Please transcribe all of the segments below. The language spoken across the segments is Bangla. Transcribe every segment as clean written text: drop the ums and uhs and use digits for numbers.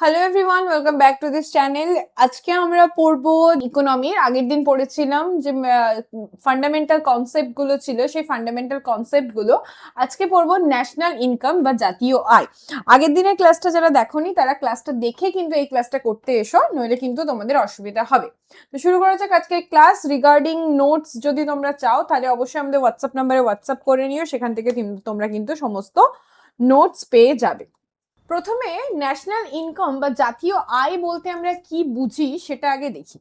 Hello everyone, welcome back to this channel. আজকে আমরা পড়বো ইকোনমির। আগের দিন পড়েছিলাম যে ফান্ডামেন্টাল কনসেপ্ট গুলো ছিল, সেই ফান্ডামেন্টাল কনসেপ্ট গুলো আজকে পড়বো ন্যাশনাল ইনকাম বা জাতীয় আয়। আগের দিনের ক্লাসটা যারা দেখোনি তারা ক্লাসটা দেখে কিন্তু এই ক্লাসটা করতে এসো, নইলে কিন্তু তোমাদের অসুবিধা হবে। তো শুরু করা যাক আজকের ক্লাস। রিগার্ডিং নোটস যদি তোমরা চাও তাহলে অবশ্যই আমাদের হোয়াটসঅ্যাপ নাম্বারে হোয়াটসঅ্যাপ করে নিও, সেখান থেকে তোমরা কিন্তু সমস্ত নোটস পেয়ে যাবে। প্রথমে ন্যাশনাল ইনকাম বা জাতীয় আয় বলতে আমরা কি বুঝি সেটা আগে দেখি।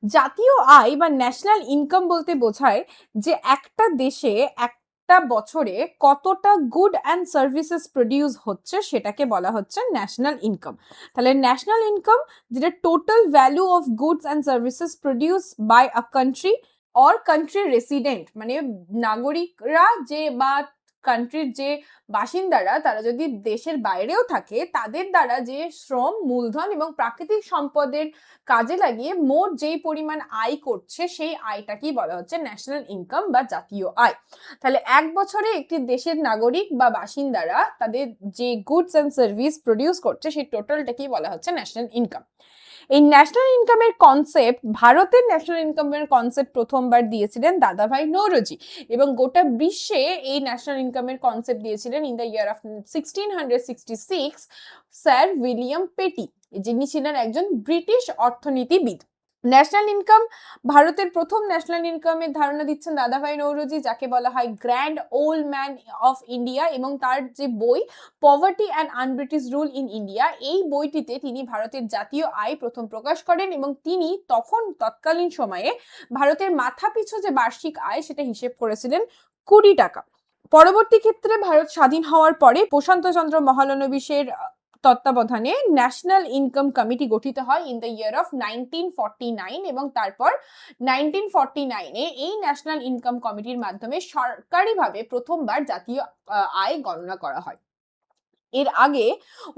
জাতীয় আয় বা ন্যাশনাল ইনকাম বলতে বোঝায় যে একটা দেশে একটা বছরে কতটা গুড অ্যান্ড সার্ভিসেস প্রডিউস হচ্ছে সেটাকে বলা হচ্ছে ন্যাশনাল ইনকাম। তাহলে ন্যাশনাল ইনকাম যেটা total value of goods and services produce by a country or country resident, মানে নাগরিকরা যে বা কান্ট্রির যে বাসিন্দারা তারা যদি দেশের বাইরেও থাকে তাদের দ্বারা যে শ্রম, মূলধন এবং প্রাকৃতিক সম্পদের কাজে লাগিয়ে মোট যেই পরিমাণ আয় করছে সেই আয়টাকেই বলা হচ্ছে ন্যাশনাল ইনকাম বা জাতীয় আয়। তাহলে এক বছরে একটি দেশের নাগরিক বা বাসিন্দারা তাদের যে গুডস অ্যান্ড সার্ভিস প্রডিউস করছে সেই টোটালটাকেই বলা হচ্ছে ন্যাশনাল ইনকাম। এই ন্যাশনাল ইনকামের কনসেপ্ট, ভারতের ন্যাশনাল ইনকামের কনসেপ্ট প্রথমবার দিয়েছিলেন দাদাভাই নৌরোজি, এবং গোটা বিশ্বে এই ন্যাশনাল ইনকামের কনসেপ্ট দিয়েছিলেন in the year of 1666 sir William পেটি, যিনি ছিলেন একজন ব্রিটিশ অর্থনীতিবিদ। ন্যাশনাল ইনকাম, ভারতের প্রথম ন্যাশনাল ইনকামের ধারণা দিচ্ছেন দাদাভাই নৌরোজি, যাকে বলা হয় grand old man of India, এবং তার যে বই poverty and un-British rule in India, এই বইটিতে তিনি ভারতের জাতীয় আয় প্রথম প্রকাশ করেন, এবং তিনি তৎকালীন সময়ে ভারতের মাথাপিছু যে বার্ষিক আয় সেটা হিসেব করেছিলেন 20 টাকা। পরবর্তী ক্ষেত্রে ভারত স্বাধীন হওয়ার পরে প্রশান্ত চন্দ্র মহালানবিশের তত্ত্বাবধানে ন্যাশনাল ইনকাম কমিটি গঠিত হয় ইন দ্য ইয়ার অফ 1949, এবং তারপর 1949-এ এই ন্যাশনাল ইনকাম কমিটির মাধ্যমে সরকারিভাবে প্রথমবার জাতীয় আয় গণনা করা হয়। এর আগে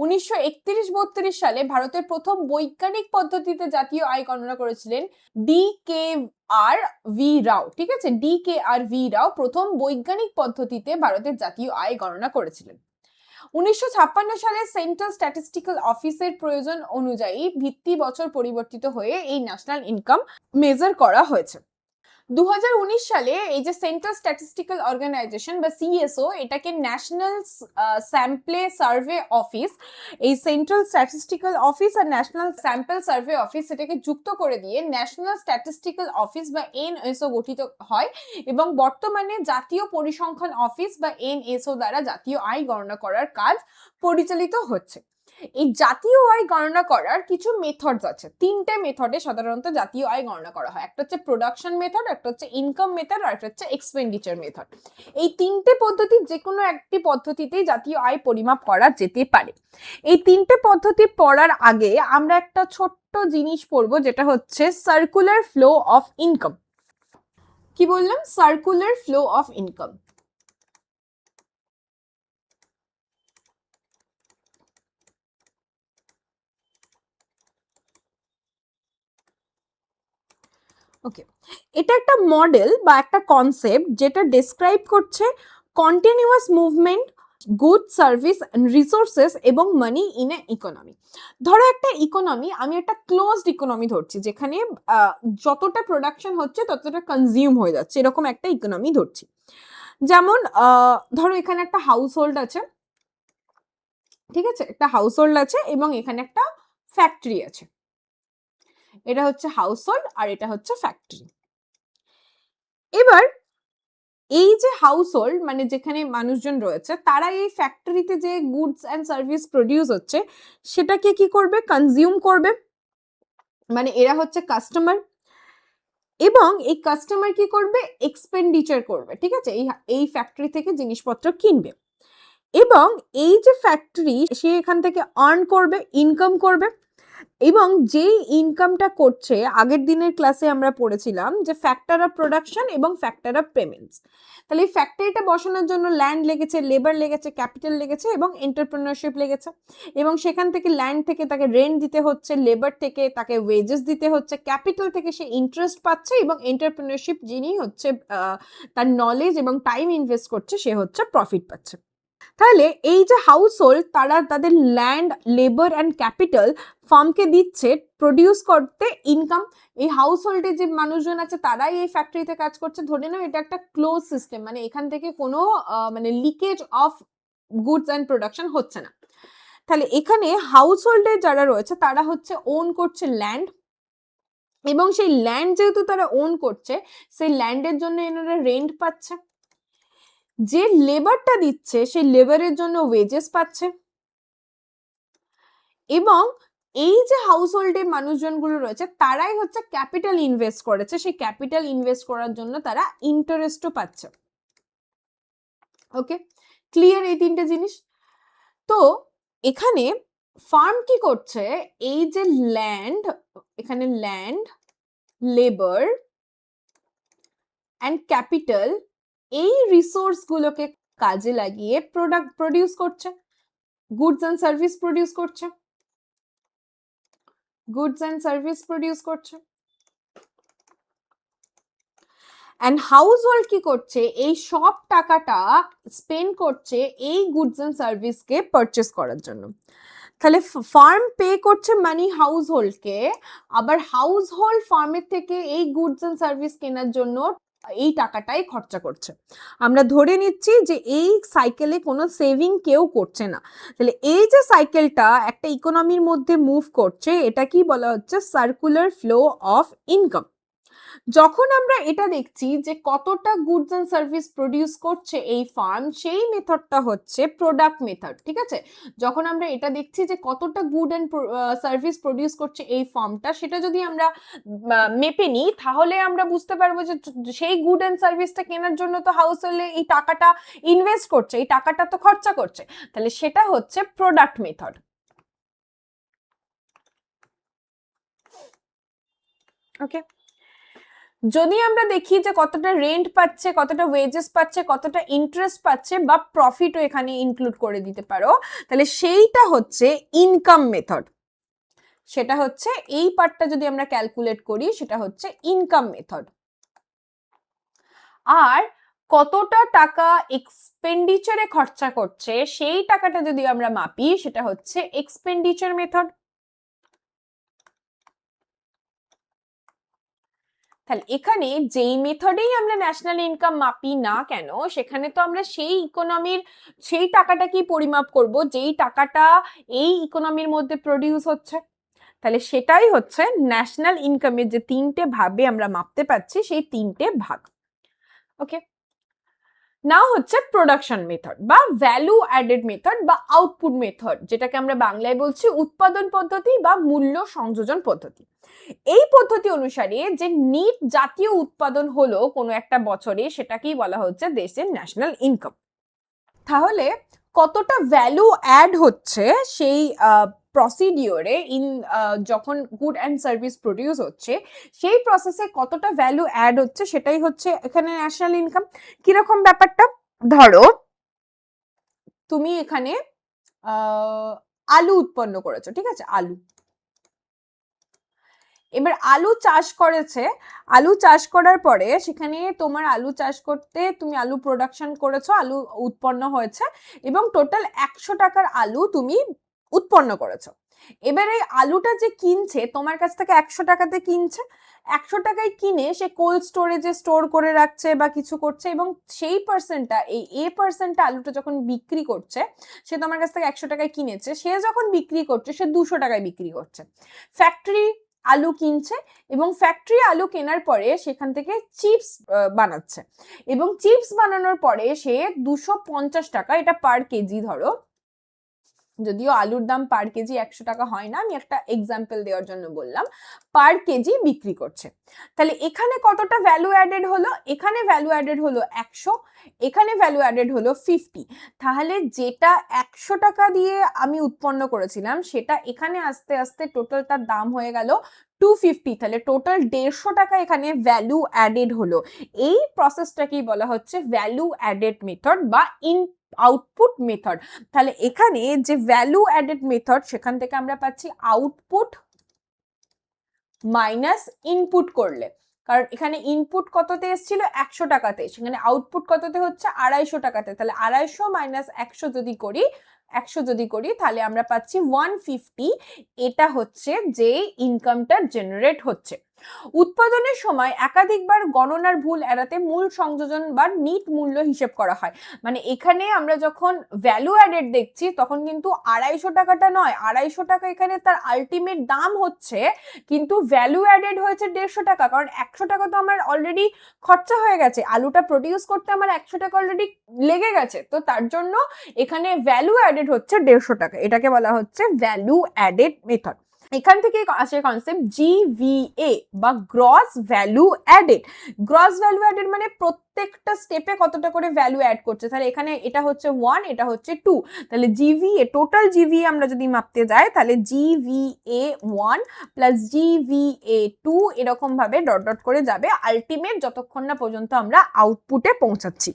1931-32 সালে ভারতের প্রথম বৈজ্ঞানিক পদ্ধতিতে জাতীয় আয় গণনা করেছিলেন DKR V রাও। ঠিক আছে, DKR V রাও প্রথম বৈজ্ঞানিক পদ্ধতিতে ভারতের জাতীয় আয় গণনা করেছিলেন। 1956 সালে সেন্ট্রাল স্ট্যাটিস্টিক্যাল অফিসের প্রয়োজন অনুযায়ী ভিত্তি বছর পরিবর্তিত হয়ে এই ন্যাশনাল ইনকাম মেজার করা হয়েছে। 2019 সালে এই যে সেন্ট্রাল স্ট্যাটিস্টিক্যাল অর্গানাইজেশন বা CSO, এটাকে ন্যাশনাল স্যাম্পল সার্ভে অফিস, এই সেন্ট্রাল স্ট্যাটিস্টিক্যাল অফিস আর ন্যাশনাল স্যাম্পল সার্ভে অফিস এটাকে যুক্ত করে দিয়ে ন্যাশনাল স্ট্যাটিস্টিক্যাল অফিস বা NSO গঠিত হয়, এবং বর্তমানে জাতীয় পরিসংখ্যান অফিস বা NSO দ্বারা জাতীয় আয় গণনা করার কাজ পরিচালিত হচ্ছে। এই জাতীয় আয় গণনা করার কিছু মেথডস আছে। 3টে মেথডে সাধারণত জাতীয় আয় গণনা করা হয়। একটা হচ্ছে প্রোডাকশন মেথড, একটা হচ্ছে ইনকাম মেথড, আর একটা হচ্ছে এক্সপেন্ডিচার মেথড। এই 3টে পদ্ধতির যে কোনো একটি পদ্ধতিতেই জাতীয় আয় পরিমাপ করা যেতে পারে। এই 3টে পদ্ধতি পড়ার আগে আমরা একটা ছোট্ট জিনিস পড়বো, যেটা হচ্ছে সার্কুলার ফ্লো অফ ইনকাম। কি বললাম? Circular flow of income. Okay, এটা একটা মডেল বা একটা কনসেপ্ট যেটা ডেসক্রাইব করছে continuous movement, good service, resources এবং মানি ইন এ ইকোনমি। ধরো একটা ইকোনমি, আমি একটা ক্লোজড ইকোনমি ধরছি, যেখানে যতটা প্রোডাকশন হচ্ছে ততটা কনজিউম হয়ে যাচ্ছে, এরকম একটা ইকোনমি ধরছি। যেমন ধরো এখানে একটা হাউস হোল্ড আছে, ঠিক আছে, একটা হাউস হোল্ড আছে এবং এখানে একটা ফ্যাক্টরি আছে। এটা হচ্ছে হাউস হোল্ড আর এটা হচ্ছে ফ্যাক্টরি। এবার এই যে হাউস হোল্ড, মানে যেখানে মানুষজন রয়েছে, তারা এই ফ্যাক্টরিতে যে গুডস অ্যান্ড সার্ভিস প্রডিউস হচ্ছে সেটাকে কি করবে? কনজিউম করবে, মানে এরা হচ্ছে কাস্টমার, এবং এই কাস্টমার কি করবে? এক্সপেন্ডিচার করবে। ঠিক আছে, এই ফ্যাক্টরি থেকে জিনিসপত্র কিনবে, এবং এই যে ফ্যাক্টরি সে এখান থেকে আর্ন করবে, ইনকাম করবে, এবং যেই ইনকামটা করছে, আগের দিনের ক্লাসে আমরা পড়েছিলাম যে ফ্যাক্টর অফ প্রোডাকশন এবং ফ্যাক্টর অফ পেমেন্টস। তাহলে এই ফ্যাক্টরিটা বসানোর জন্য ল্যান্ড লেগেছে, লেবার লেগেছে, ক্যাপিটাল লেগেছে এবং এন্টারপ্রেনারশিপ লেগেছে, এবং সেখান থেকে ল্যান্ড থেকে তাকে রেন্ট দিতে হচ্ছে, লেবার থেকে তাকে ওয়েজেস দিতে হচ্ছে, ক্যাপিটাল থেকে সে ইন্টারেস্ট পাচ্ছে, এবং এন্টারপ্রেনারশিপ যিনি হচ্ছে তার নলেজ এবং টাইম ইনভেস্ট করছে সে হচ্ছে প্রফিট পাচ্ছে। তাহলে এই যে হাউস হোল্ড তারা তাদের ল্যান্ড, লেবার অ্যান্ড ক্যাপিটাল ফার্মকে দিচ্ছে প্রডিউস করতে ইনকাম। এই হাউস হোল্ডে যে মানুষজন আছে তারাই এই ফ্যাক্টরিতে কাজ করছে। ধরে নাও এটা একটা ক্লোজ সিস্টেম, মানে এখান থেকে কোনো মানে leakage of goods and production হচ্ছে না। তাহলে এখানে হাউস হোল্ডে যারা রয়েছে তারা হচ্ছে ওন করছে ল্যান্ড, এবং সেই ল্যান্ড যেহেতু তারা ওন করছে সেই ল্যান্ডের জন্য এনারা রেন্ট পাচ্ছে, যে লেবারটা দিচ্ছে সেই লেবারের জন্য ওয়েজেস পাচ্ছে, এবং এই যে হাউস হোল্ডের মানুষজনগুলো রয়েছে তারাই হচ্ছে ক্যাপিটাল ইনভেস্ট করেছে, সেই ক্যাপিটাল ইনভেস্ট করার জন্য তারা ইন্টারেস্টও পাচ্ছে। ওকে, ক্লিয়ার এই তিনটে জিনিস? তো এখানে ফার্ম কি করছে, এই যে ল্যান্ড, এখানে ল্যান্ড, লেবার অ্যান্ড ক্যাপিটাল, এই রিসোর্স গুলোকে কাজে লাগিয়ে প্রোডাক্ট প্রডিউস করছে, গুডস অ্যান্ড সার্ভিস প্রডিউস করছে, গুডস অ্যান্ড সার্ভিস প্রডিউস করছে। অ্যান্ড হাউস হোল্ড কি করছে, এই সব টাকাটা স্পেন্ড করছে এই গুডস অ্যান্ড সার্ভিসকে পারচেস করার জন্য। তাহলে ফার্ম পে করছে মানি হাউস হোল্ডকে, আবার হাউস হোল্ড ফার্মের থেকে এই গুডস অ্যান্ড সার্ভিস কেনার জন্য এই টাকাটাই খরচা করছে। আমরা ধরে নিচ্ছি যে এই সাইকেলে কোনো সেভিং কেউ করছে না। তাহলে এই যে সাইকেলটা একটা ইকোনমির মধ্যে মুভ করছে, এটা কি বলা হচ্ছে, সার্কুলার ফ্লো অফ ইনকাম। যখন আমরা এটা দেখছি যে কতটা গুডস অ্যান্ড সার্ভিস প্রডিউস করছে এই ফার্ম, সেই মেথডটা হচ্ছে প্রোডাক্ট মেথড। ঠিক আছে, যখন আমরা এটা দেখছি যে কতটা গুড অ্যান্ড সার্ভিস প্রডিউস করছে এই ফার্মটা, সেটা যদি আমরা মেপে নিই তাহলে আমরা বুঝতে পারবো যে সেই গুড অ্যান্ড সার্ভিসটা কেনার জন্য তো হাউস হোল্ডে এই টাকাটা ইনভেস্ট করছে, এই টাকাটা তো খরচা করছে, তাহলে সেটা হচ্ছে প্রোডাক্ট মেথড। ওকে, যদি আমরা দেখি যে কতটা রেন্ট পাচ্ছে, কতটা ওয়েজেস পাচ্ছে, কতটা ইন্টারেস্ট পাচ্ছে, বা প্রফিটও এখানে ইনক্লুড করে দিতে পারো, তাহলে সেইটা হচ্ছে ইনকাম মেথড। সেটা হচ্ছে এই পার্টটা যদি আমরা ক্যালকুলেট করি সেটা হচ্ছে ইনকাম মেথড। আর কতটা টাকা এক্সপেন্ডিচারে খরচা করছে সেই টাকাটা যদি আমরা মাপি সেটা হচ্ছে এক্সপেন্ডিচার মেথড। তাহলে এখানে যেই মেথডেই আমরা ন্যাশনাল ইনকাম মাপি না কেন, সেখানে তো আমরা সেই ইকোনমির সেই টাকাটাকেই পরিমাপ করব যেই টাকাটা এই ইকোনমির মধ্যে প্রডিউস হচ্ছে। তাহলে সেটাই হচ্ছে ন্যাশনাল ইনকামের যে তিনটে ভাবে আমরা মাপতে পারছি সেই তিনটে ভাগ। ওকে, নাও হচ্ছে প্রোডাকশন মেথড বা ভ্যালু অ্যাডেড মেথড বা আউটপুট মেথড, যেটাকে আমরা বাংলায় বলছি উৎপাদন পদ্ধতি বা মূল্য সংযোজন পদ্ধতি। এই পদ্ধতি অনুসারে যে নিট জাতীয় উৎপাদন হলো কোনো একটা বছরে, সেটাকেই বলা হচ্ছে দেশের ন্যাশনাল ইনকাম। তাহলে কতটা ভ্যালু অ্যাড হচ্ছে সেই প্রসিডিওরে যখন গুড অ্যান্ড সার্ভিস প্রডিউস হচ্ছে, সেই প্রসেসে কতটা ভ্যালু অ্যাড হচ্ছে সেটাই হচ্ছে এখানে ন্যাশনাল ইনকাম। কিরকম ব্যাপারটা, ধরো তুমি এখানে আলু উৎপন্ন করেছো, ঠিক আছে, আলু, এবার আলু চাষ করেছে, আলু চাষ করার পরে সেখানে তোমার আলু চাষ করতে তুমি আলু প্রোডাকশন করেছো, আলু উৎপন্ন হয়েছে, এবং টোটাল 100 টাকার আলু তুমি উৎপন্ন করেছো। এবার এই আলুটা যে কিনছে তোমার কাছ থেকে 100 টাকাতে কিনছে, 100 টাকায় কিনে সে কোল্ড স্টোরেজে স্টোর করে রাখছে বা কিছু করছে, এবং সেই পার্সেন্টটা, এই পার্সেন্টটা আলুটা যখন বিক্রি করছে, সে তোমার কাছ থেকে 100 টাকায় কিনেছে, সে যখন বিক্রি করছে সে 200 টাকায় বিক্রি করছে। ফ্যাক্টরি আলু কিনছে, এবং ফ্যাক্টরি আলু কেনার পরে সেখান থেকে চিপস বানাচ্ছে, এবং চিপস বানানোর পরে সে 250 টাকা, এটা পার কেজি ধরো, যদিও আলুর দাম পার কেজি 100 টাকা হয় না, আমি একটা এক্সাম্পল দেওয়ার জন্য বললাম, পার কেজি বিক্রি করছে। তাহলে এখানে কতটা ভ্যালু অ্যাডেড হলো, এখানে ভ্যালু অ্যাডেড হলো 100, এখানে ভ্যালু অ্যাডেড হলো 50। তাহলে যেটা 100 টাকা দিয়ে আমি উৎপন্ন করেছিলাম সেটা এখানে আস্তে আস্তে টোটাল তার দাম হয়ে গেল 250। তাহলে টোটাল 150 টাকা এখানে ভ্যালু অ্যাডেড হলো। এই প্রসেসটাকেই বলা হচ্ছে ভ্যালু অ্যাডেড মেথড বা আউটপুট মেথড। তাহলে এখানে যে ভ্যালু অ্যাডেড মেথড, সেখান থেকে আমরা পাচ্ছি আউটপুট মাইনাস ইনপুট করলে, কারণ এখানে ইনপুট কততে এসেছিল 100 টাকাতে, সেখানে আউটপুট কততে হচ্ছে 250 টাকাতে। তাহলে 250 মাইনাস 100 যদি করি, 100 যদি করি তাহলে আমরা পাচ্ছি 150। এটা হচ্ছে যে ইনকামটা জেনারেট হচ্ছে। উৎপাদনের সময় একাধিকবার গণনার ভুল এড়াতে মূল সংযোজন বা নিট মূল্য হিসেব করা হয়। মানে এখানে আমরা যখন ভ্যালু অ্যাডেড দেখছি তখন কিন্তু 250 টাকাটা নয়, 250 টাকা এখানে তার আলটিমেট দাম হচ্ছে, কিন্তু ভ্যালু অ্যাডেড হয়েছে 150 টাকা, কারণ 100 টাকা তো আমার অলরেডি খরচা হয়ে গেছে, আলুটা প্রডিউস করতে আমার 100 টাকা অলরেডি লেগে গেছে, তো তার জন্য এখানে ভ্যালু অ্যাডেড হচ্ছে 150 টাকা। এটাকে বলা হচ্ছে ভ্যালু অ্যাডেড মেথড। এখান থেকে আসে কনসেপ্ট জিভিএ বা gross value added. Gross value added মানে প্রত্যেকটা স্টেপে কতটা করে ভ্যালু অ্যাড করছে। তাহলে এখানে এটা হচ্ছে 1, এটা হচ্ছে 2, তাহলে জিভিএ, টোটাল জিভিএ আমরা যদি মাপতে যাই তাহলে জিভিএ 1 প্লাস জিভিএ 2 এরকম ভাবে ডট ডট করে যাবে, আলটিমেট যতক্ষণ না পর্যন্ত আমরা আউটপুটে পৌঁছাচ্ছি।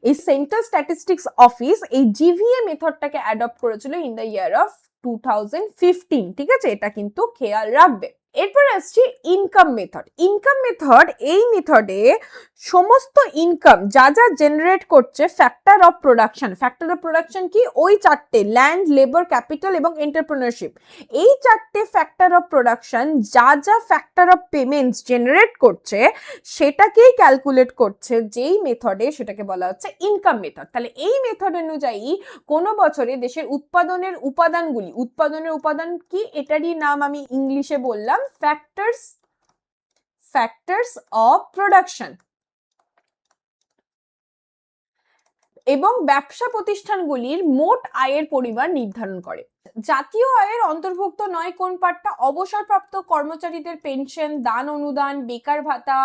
এই সেন্ট্রাল স্ট্যাটিস্টিক্স অফিস এই জিভিএ মেথডটাকে অ্যাডপ্ট করেছিল ইন দ্য ইয়ার অফ 2015, ঠিক আছে, এটা কিন্তু খেয়াল রাখবে। এরপর আসছে ইনকাম মেথড। ইনকাম মেথড, এই মেথডে সমস্ত ইনকাম যা যা জেনারেট করছে factor of production, factor of production কি, ওই চারটে ল্যান্ড, লেবার, ক্যাপিটাল এবং এন্টারপ্রেনারশিপ, এই চারটে ফ্যাক্টর অফ প্রোডাকশন যা যা ফ্যাক্টর অফ পেমেন্টস জেনারেট করছে সেটাকেই ক্যালকুলেট করছে যেই মেথডে, সেটাকে বলা হচ্ছে ইনকাম মেথড। তাহলে এই মেথড অনুযায়ী কোনো বছরে দেশের উৎপাদনের উপাদানগুলি, উৎপাদনের উপাদান কি এটারই নাম আমি ইংলিশে বললাম ফ্যাক্টরস অফ প্রোডাকশন, এবং ব্যবসা প্রতিষ্ঠানগুলির মোট আয়ের পরিমাণ নির্ধারণ করে। জাতীয় আয়ের অন্তর্ভুক্ত নয় কোন পার্টটা, অবসরপ্রাপ্ত কর্মচারীদের পেনশন, দান অনুদান, বেকার ভাতা,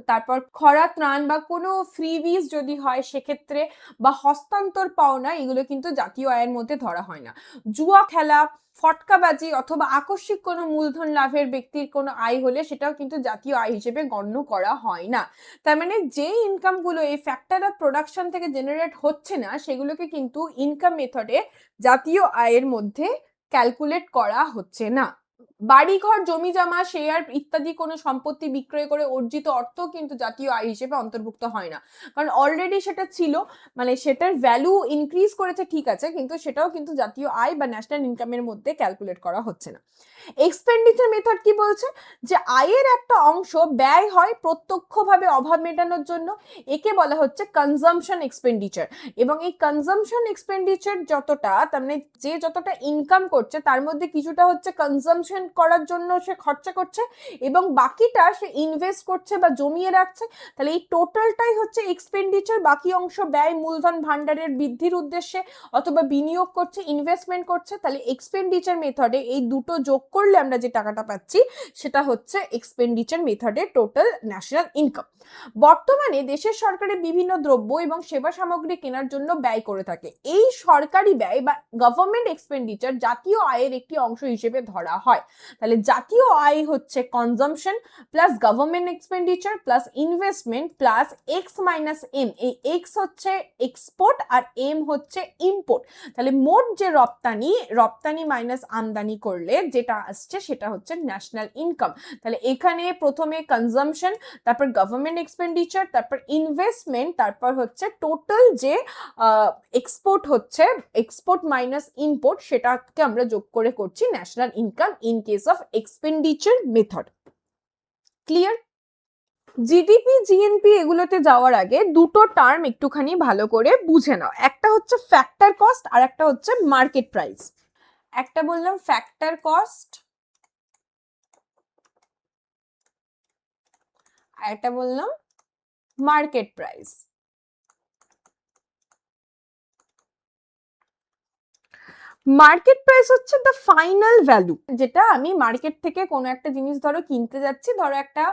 তারপর খরা ত্রাণ বা কোনো ফ্রিবিজ যদি হয় সেক্ষেত্রে, বা হস্তান্তর পাওনা, এগুলো কিন্তু জাতীয় আয়ের মধ্যে ধরা হয় না। জুয়া খেলা, ফটকাবাজি অথবা আকস্মিক কোনো মূলধন লাভের ব্যক্তির কোনো আয় হলে সেটাও কিন্তু জাতীয় আয় হিসেবে গণ্য করা হয় না। তার মানে যে ইনকামগুলো এই ফ্যাক্টর অফ প্রোডাকশন থেকে জেনারেট হচ্ছে না সেগুলোকে কিন্তু ইনকাম মেথডে জাতীয় আয়ের মধ্যে ক্যালকুলেট করা হচ্ছে না। বাড়িঘর, জমি জমা, শেয়ার ইত্যাদি কোনো সম্পত্তি বিক্রয় করে অর্জিত অর্থ কিন্তু জাতীয় আয় হিসেবে অন্তর্ভুক্ত হয় না, কারণ অলরেডি সেটা ছিল, মানে সেটার ভ্যালু ইনক্রিজ করেছে ঠিক আছে, কিন্তু সেটাও কিন্তু জাতীয় আয় বা ন্যাশনাল ইনকামের মধ্যে ক্যালকুলেট করা হচ্ছে না। এক্সপেন্ডিচার মেথড কি বলছে, যে আয়ের একটা অংশ ব্যয় হয় প্রত্যক্ষভাবে অভাব মেটানোর জন্য, একে বলা হচ্ছে কনজাম্পশন এক্সপেন্ডিচার। এবং এই কনজাম্পশন এক্সপেন্ডিচার যতটা, তার মানে যে যতটা ইনকাম করছে তার মধ্যে কিছুটা হচ্ছে কনজাম্পশন করার জন্য সে খরচা করছে এবং বাকিটা সে ইনভেস্ট করছে বা জমিয়ে রাখছে। তাহলে এই টোটালটাই হচ্ছে এক্সপেন্ডিচার, বাকি অংশ ব্যয় মূলধন ভান্ডারের বৃদ্ধির উদ্দেশ্যে অথবা বিনিয়োগ করছে, ইনভেস্টমেন্ট করছে। তাহলে এক্সপেন্ডিচার মেথডে এই দুটো যোগ করলে আমরা যে টাকাটা পাচ্ছি সেটা হচ্ছে এক্সপেন্ডিচার মেথডের টোটাল ন্যাশনাল ইনকাম। বর্তমানে দেশের সরকারের বিভিন্ন দ্রব্য এবং সেবা সামগ্রী কেনার জন্য ব্যয় করে থাকে। এই সরকারি ব্যয় বা গভর্নমেন্ট এক্সপেন্ডিচার জাতীয় আয়ের একটি অংশ হিসেবে ধরা হয়। তাহলে জাতীয় আয় হচ্ছে consumption plus government expenditure plus investment plus X minus M, এই এক্স হচ্ছে এক্সপোর্ট আর এম হচ্ছে ইম্পোর্ট। তাহলে মোট যে রপ্তানি মাইনাস আমদানি করলে যেটা আসছে সেটা হচ্ছে ন্যাশনাল ইনকাম। তাহলে এখানে প্রথমে কনজাম্পশন, তারপর গভর্নমেন্ট এক্সপেন্ডিচার, তারপর ইনভেস্টমেন্ট, তারপর হচ্ছে টোটাল যে এক্সপোর্ট হচ্ছে, এক্সপোর্ট মাইনাস ইম্পোর্ট, সেটাকে আমরা যোগ করে করছি national income in case of expenditure method. Clear? GDP, GNP এগুলোতে যাওয়ার আগে দুটো টার্ম একটুখানি ভালো করে বুঝে নাও। একটা হচ্ছে ফ্যাক্টর কস্ট আর একটা হচ্ছে মার্কেট প্রাইস। একটা বললাম ফ্যাক্টর কস্ট আর একটা বললাম মার্কেট প্রাইস। মার্কেট প্রাইস হচ্ছে দ্য ফাইনাল ভ্যালু, যেটা আমি মার্কেট থেকে কোনো একটা জিনিস ধরো কিনতে যাচ্ছি, ধরো একটা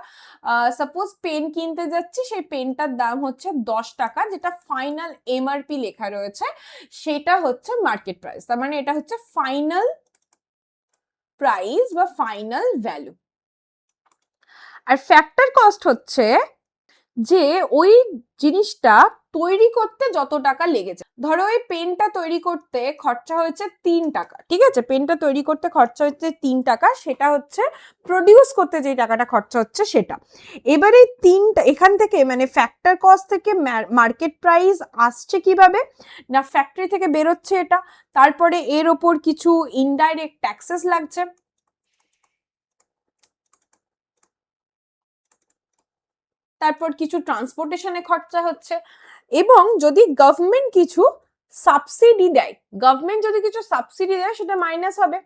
সাপোজ পেন কিনতে যাচ্ছি, সেই পেনটার দাম হচ্ছে 10 টাকা, যেটা ফাইনাল এমআরপি লেখা রয়েছে, সেটা হচ্ছে মার্কেট প্রাইস। তার মানে এটা হচ্ছে ফাইনাল প্রাইস বা ফাইনাল ভ্যালু। আর ফ্যাক্টর কস্ট হচ্ছে যে ওই জিনিসটা তৈরি করতে যত টাকা লেগেছে। ধরো এই পেনটা তৈরি করতে খরচা হয়েছে 3 টাকা, ঠিক আছে, পেনটা তৈরি করতে খরচা হচ্ছে 3 টাকা, সেটা হচ্ছে প্রডিউস করতে যে টাকাটা খরচা হচ্ছে সেটা। এবারে তিনটা এখান থেকে মানে ফ্যাক্টর কস্ট থেকে মার্কেট প্রাইস আসছে কিভাবে না, ফ্যাক্টরি থেকে বেরোচ্ছে এটা, তারপরে এর ওপর কিছু ইনডাইরেক্ট ট্যাক্সেস লাগছে, তারপর কিছু ট্রান্সপোর্টেশনে খরচা হচ্ছে, এবং যদি গভর্নমেন্ট কিছু সাবসিডি দেয়, গভর্নমেন্ট যদি কিছু সাবসিডি দেয় সেটা মাইনাস হবে।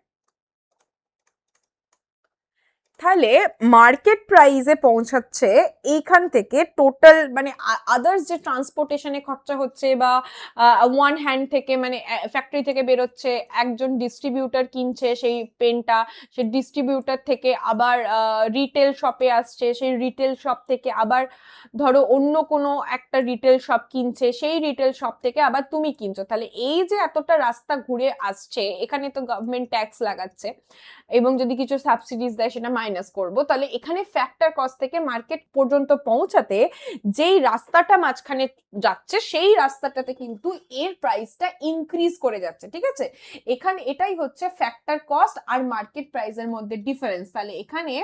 তাহলে মার্কেট প্রাইসে পৌঁছাচ্ছে এইখান থেকে টোটাল মানে আদার্স যে ট্রান্সপোর্টেশনে খরচা হচ্ছে বা ওয়ান হ্যান্ড থেকে মানে ফ্যাক্টরি থেকে বেরোচ্ছে, একজন ডিস্ট্রিবিউটার কিনছে সেই পেনটা, সে ডিস্ট্রিবিউটার থেকে আবার রিটেল শপে আসছে, সেই রিটেল শপ থেকে আবার ধরো অন্য কোনো একটা রিটেল শপ কিনছে, সেই রিটেল শপ থেকে আবার তুমি কিনছো, তাহলে এই যে এতটা রাস্তা ঘুরে আসছে এখানে তো গভর্নমেন্ট ট্যাক্স লাগাচ্ছে, এবং যদি কিছু সাবসিডিজ দেয় সেটা মাইনাস করব, তাহলে এখানে ফ্যাক্টর কস্ট থেকে মার্কেট পর্যন্ত পৌঁছাতে যেই রাস্তাটা মাঝখানে যাচ্ছে সেই রাস্তাটাতে কিন্তু এর প্রাইসটা ইনক্রিজ করে যাচ্ছে, ঠিক আছে। এখানে এটাই হচ্ছে ফ্যাক্টর কস্ট আর মার্কেট প্রাইসের মধ্যে ডিফারেন্স। তাহলে এখানে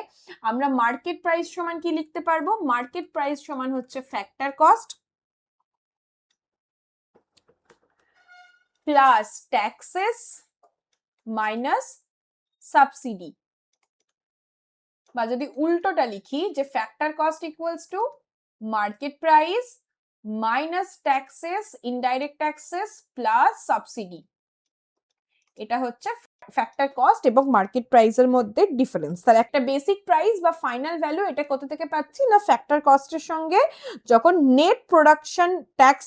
আমরা মার্কেট প্রাইস সমান কি লিখতে পারবো, মার্কেট প্রাইস সমান হচ্ছে factor cost plus taxes minus subsidy, বা যদি উল্টোটা লিখি যে factor cost equals to market price minus taxes indirect taxes plus subsidy, এটা হচ্ছে ফ্যাক্টর কস্ট এবং মার্কেট প্রাইসের মধ্যে ডিফারেন্স। তাহলে একটা বেসিক প্রাইস বা ফাইনাল ভ্যালু এটা কোথা থেকে পাচ্ছি না, ফ্যাক্টর কস্টের সঙ্গে যখন নেট প্রোডাকশন ট্যাক্স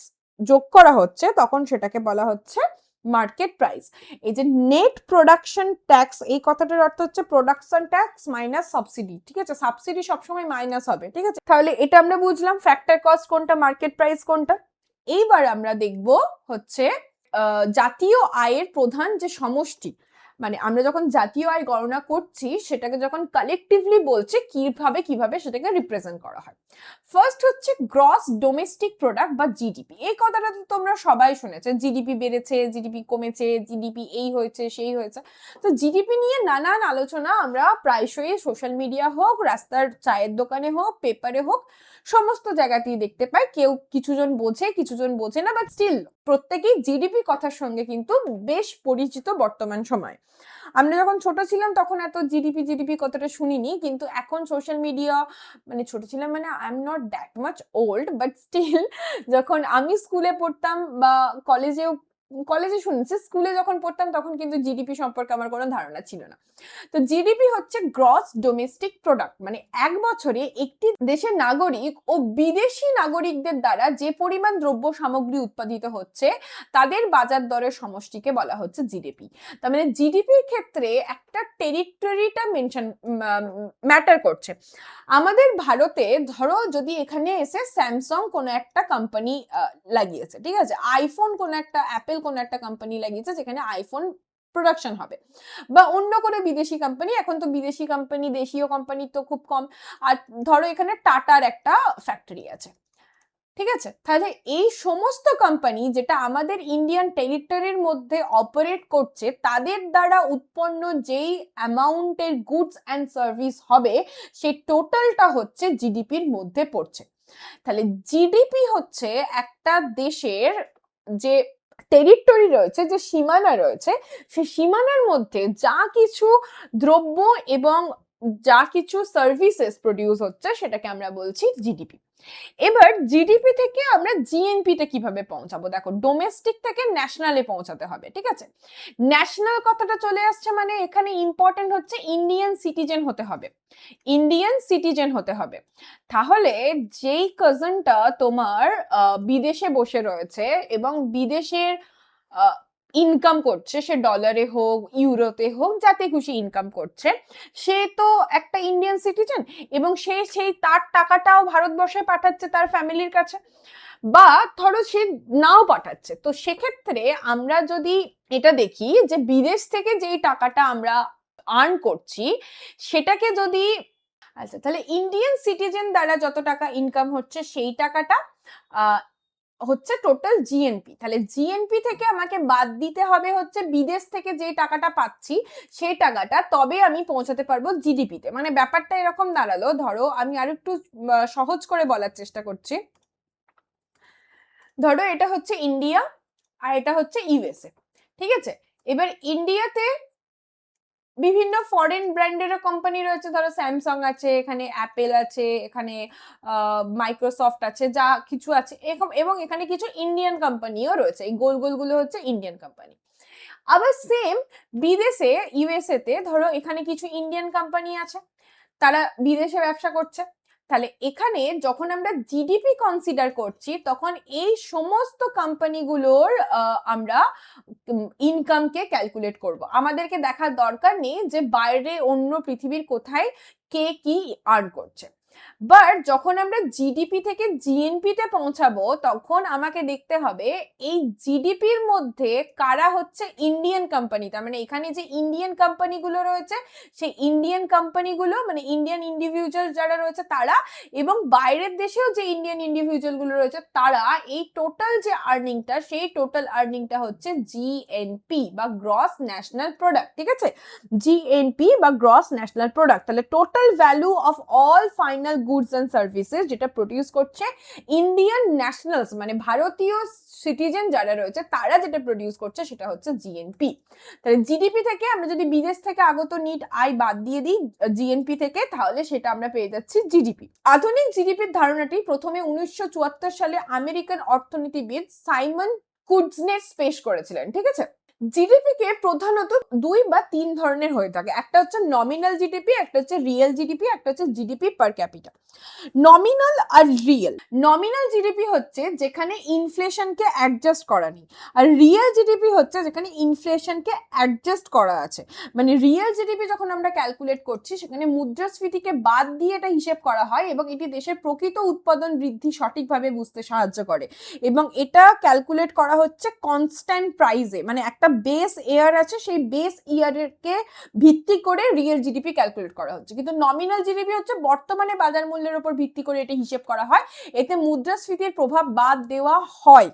যোগ করা হচ্ছে তখন সেটাকে বলা হচ্ছে মার্কেট প্রাইস। এই যে নেট প্রোডাকশন ট্যাক্স এই কথাটার অর্থ হচ্ছে প্রোডাকশন ট্যাক্স মাইনাস সাবসিডি, ঠিক আছে, সাবসিডি সবসময় মাইনাস হবে, ঠিক আছে। তাহলে এটা আমরা বুঝলাম ফ্যাক্টর কস্ট কোনটা, মার্কেট প্রাইস কোনটা। এইবার আমরা দেখব হচ্ছে জাতীয় আয়ের প্রধান যে সমষ্টি, মানে আমরা যখন জাতীয় আয় গণনা করছি সেটাকে যখন কালেকটিভলি বলছে কিভাবে কিভাবে সেটাকে রিপ্রেজেন্ট করা হয়। ফার্স্ট হচ্ছে গ্রস ডোমেস্টিক প্রোডাক্ট বা জিডিপি, এই কথাটা তো তোমরা সবাই শুনেছে, জিডিপি বেড়েছে, জিডিপি কমেছে, জিডিপি এই হয়েছে সেই হয়েছে। তো জিডিপি নিয়ে নানান আলোচনা আমরা প্রায়শই সোশ্যাল মিডিয়া হোক, রাস্তার চায়ের দোকানে হোক, পেপারে হোক, সমস্ত জায়গাতেই দেখতে পাই, কেউ কিছুজন বোঝে কিছুজন বোঝে না, বাট স্টিল প্রত্যেকেই জিডিপি কথার সঙ্গে কিন্তু বেশ পরিচিত বর্তমান সময়। আমরা যখন ছোট ছিলাম তখন এত জিডিপি জিডিপি কথাটা শুনিনি, কিন্তু এখন সোশ্যাল মিডিয়া মানে ছোট ছিলাম মানে I am not that much old, but still যখন আমি স্কুলে পড়তাম বা কলেজে শুনেছি, স্কুলে যখন পড়তাম তখন কিন্তু জিডিপি সম্পর্কে আমার কোনো ধারণা ছিল না। তো জিডিপি হচ্ছে গ্রস ডোমেস্টিক প্রোডাক্ট, মানে এক বছরে একটি দেশের নাগরিক ও বিদেশি নাগরিকদের দ্বারা যে পরিমাণ দ্রব্য সামগ্রী উৎপাদিত হচ্ছে তাদের বাজার দরের সমষ্টিকে বলা হচ্ছে জিডিপি। তার মানে জিডিপির ক্ষেত্রে একটা টেরিটরিটা মেনশন ম্যাটার করছে। আমাদের ভারতে ধরো যদি এখানে এসে স্যামসাং কোনো একটা কোম্পানি লাগিয়েছে, ঠিক আছে, আইফোন কোনো একটা অ্যাপেল কোনো একটা কোম্পানি লাগিয়েছে যেখানে আইফোন প্রোডাকশন হবে, বা অন্য কোনো বিদেশি কোম্পানি, এখন তো বিদেশি কোম্পানি দেশীয় কোম্পানি তো খুব কম, আর ধরো এখানে টাটার একটা ফ্যাক্টরি আছে, ঠিক আছে, তাহলে এই সমস্ত কোম্পানি যেটা আমাদের ইন্ডিয়ান টেরিটরির মধ্যে অপারেট করছে তাদের দ্বারা উৎপন্ন যেই অ্যামাউন্টের গুডস অ্যান্ড সার্ভিস হবে সেই টোটালটা হচ্ছে জিডিপির মধ্যে পড়ছে। তাহলে জিডিপি হচ্ছে একটা দেশের যে টেরিটরি রয়েছে, যে সীমানা রয়েছে, সেই সীমানার মধ্যে যা কিছু দ্রব্য এবং যা কিছু সার্ভিসেস প্রডিউস হচ্ছে সেটাকে আমরা বলছি জিডিপি। এবার জিডিপি থেকে আমরা জিএনপি তে কিভাবে পৌঁছাবো, দেখো ডোমেস্টিক থেকে ন্যাশনালে পৌঁছাতে হবে, ঠিক আছে। ন্যাশনাল কথাটা চলে আসছে মানে এখানে ইম্পর্টেন্ট হচ্ছে ইন্ডিয়ান সিটিজেন হতে হবে, ইন্ডিয়ান সিটিজেন হতে হবে। তাহলে যেই কাজনটা তোমার বিদেশে বসে রয়েছে এবং বিদেশের ইনকাম করছে, সে ডলারে হোক ইউরোতে হোক যাতে খুশি ইনকাম করছে, সে তো একটা ইন্ডিয়ান সিটিজেন এবং সে সেই তার টাকাটাও ভারতবর্ষে পাঠাচ্ছে তার ফ্যামিলির কাছে, বা ধরো সে নাও পাঠাচ্ছে, তো সেক্ষেত্রে আমরা যদি এটা দেখি যে বিদেশ থেকে যেই টাকাটা আমরা আর্ন করছি সেটাকে যদি, আচ্ছা তাহলে ইন্ডিয়ান সিটিজেন দ্বারা যত টাকা ইনকাম হচ্ছে সেই টাকাটা হচ্ছে টোটাল জিএনপি। তাহলে জিএনপি থেকে আমাকে বাদ দিতে হবে হচ্ছে বিদেশ থেকে যে টাকাটা পাচ্ছি সেই টাকাটা, তবে আমি পৌঁছাতে পারবো জিডিপিতে। মানে ব্যাপারটা এরকম দাঁড়ালো, ধরো আমি আর একটু সহজ করে বলার চেষ্টা করছি। ধরো এটা হচ্ছে ইন্ডিয়া আর এটা হচ্ছে ইউএসএ, ঠিক আছে? এবার ইন্ডিয়াতে বিভিন্ন ফরেন ব্র্যান্ডের কোম্পানি রয়েছে, ধরো স্যামসাং আছে, এখানে অ্যাপেল আছে, এখানে মাইক্রোসফট আছে, যা কিছু আছে এরকম, এবং এখানে কিছু ইন্ডিয়ান কোম্পানিও রয়েছে। এই গোল গোলগুলো হচ্ছে ইন্ডিয়ান কোম্পানি। আবার সেম বিদেশে ইউএসএ তে ধরো এখানে কিছু ইন্ডিয়ান কোম্পানি আছে, তারা বিদেশে ব্যবসা করছে। তাহলে এখানে যখন আমরা জিডিপি কনসিডার করছি তখন এই সমস্ত কোম্পানিগুলোর আমরা ইনকামকে ক্যালকুলেট করব। আমাদেরকে দেখার দরকার নেই যে বাইরে অন্য পৃথিবীর কোথায় কে কি আর্ন করছে। বাট যখন আমরা জিডিপি থেকে জিএনপি তে পৌঁছাবো তখন আমাকে দেখতে হবে এই জিডিপির মধ্যে কারা হচ্ছে ইন্ডিয়ান কোম্পানি। তার মানে এখানে যে ইন্ডিয়ান কোম্পানিগুলো রয়েছে সেই ইন্ডিয়ান কোম্পানিগুলো মানে ইন্ডিয়ান ইন্ডিভিজুয়াল যারা রয়েছে তারা, এবং বাইরের দেশেও যে ইন্ডিয়ান ইন্ডিভিজুয়াল গুলো রয়েছে তারা, এই টোটাল যে আর্নিংটা সেই টোটাল আর্নিংটা হচ্ছে জিএনপি বা গ্রস ন্যাশনাল প্রোডাক্ট। ঠিক আছে, জিএনপি বা গ্রস ন্যাশনাল প্রোডাক্ট। তাহলে total value of all final goods and services যেটা প্রডিউস করছে ইন্ডিয়ান ন্যাশনালস মানে ভারতীয় সিটিজেন যারা রয়েছে তারা যেটা প্রডিউস করছে সেটা হচ্ছে জিএনপি। তাহলে জিডিপি থেকে আমরা যদি বিদেশ থেকে আগত নিট আয় বাদ দিয়ে দিই জিএনপি থেকে, তাহলে সেটা আমরা পেয়ে যাচ্ছি জিডিপি। আধুনিক জিডিপির ধারণাটি প্রথমে 1974 সালে আমেরিকান অর্থনীতিবিদ সাইমন কুজনেটস পেশ করেছিলেন। ঠিক আছে, জিডিপি কে প্রধানত 2 বা 3 ধরনের হয়ে থাকে। একটা হচ্ছে নমিনাল জিডিপি, একটা হচ্ছে রিয়েল জিডিপি, একটা হচ্ছে জিডিপি পার ক্যাপিটা। নমিনাল আর রিয়েল। নমিনাল জিডিপি হচ্ছে যেখানে ইনফ্লেশনকে অ্যাডজাস্ট করা নেই, আর রিয়েল জিডিপি হচ্ছে যেখানে ইনফ্লেশনকে অ্যাডজাস্ট করা আছে। মানে রিয়েল জিডিপি যখন আমরা ক্যালকুলেট করছি সেখানে মুদ্রাস্ফীতিকে বাদ দিয়ে এটা হিসেব করা হয় এবং এটি দেশের প্রকৃত উৎপাদন বৃদ্ধি সঠিকভাবে বুঝতে সাহায্য করে। এবং এটা ক্যালকুলেট করা হচ্ছে কনস্ট্যান্ট প্রাইসে, মানে একটা বেস ইয়ার আছে সেই বেস ইয়ারকে ভিত্তি করে রিয়েল জিডিপি ক্যালকুলেট করা হচ্ছে। কিন্তু নমিনাল জিডিপি হচ্ছে বর্তমানে বাজার মূল্যের উপর ভিত্তি করে এটা হিসেব করা হয়, এতে মুদ্রাস্ফীতির প্রভাব বাদ দেওয়া হয়।